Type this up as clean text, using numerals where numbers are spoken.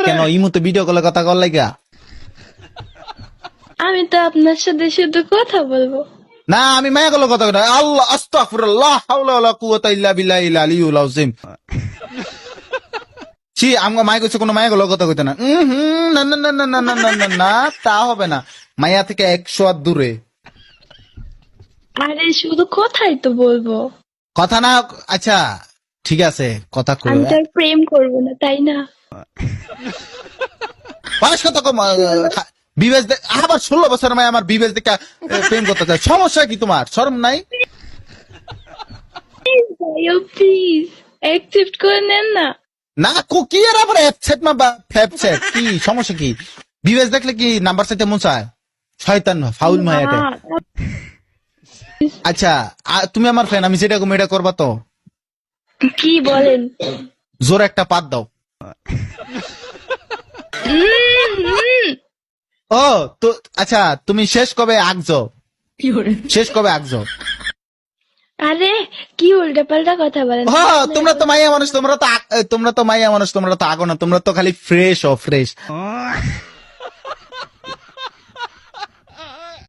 কেন ইমুতে ভিডিও কলে কথা কর লাইগা? আমি তো আপনার সাথে শুধু কথা বলবো। না আমি মায়া কলে কথা কই। আল্লাহ আস্তাগফিরুল্লাহ হাওলা ওয়ালা কুওয়াতা ইল্লা বিল্লাহিল আলিয়্যুল আযীম। ছি আমগো মায়া কইছে কোন মায়া কলে কথা কইতে না। না না না না না না না না না তা হবে না। মায়া থেকে 100 হাত দূরে। আরে শুধু কথাই তো বলবো। কথা না আচ্ছা ঠিক আছে কথা কই। আমি তো আর প্রেম করবো না, তাই না? বয়স কত কম বিবেচ আবার 16 বছর মায়া আমার বিবেচ দেখে প্রেম করতে চায়। সমস্যা কি তোমার? শরম নাই? প্লিজ ভাইয়া, প্লিজ অ্যাকসেপ্ট করে নেন না। না কি এর আবার অ্যাপসেট না ফ্যাপসেট কি সমস্যা কি? বিবেচ দেখলে কি নাম্বার চাইতে মন চায়? শয়তান ফাউল মায়া এটা। আচ্ছা তুমি আমার ফ্রেন্ড, আমি যেটা কম এটা করবা তো? কি বলেন? জোর একটা পাত দাও। ও তো আচ্ছা তুমি শেষ কবে আগছো? শেষ কবে আগছো? আরে কি উল্টা পাল্টা কথা বলেন? তোমরা তো মাইয়া মানুষ, তোমরা তো মাইয়া মানুষ, তোমরা তো আগো না, তোমরা তো খালি ফ্রেশ ও ফ্রেশ।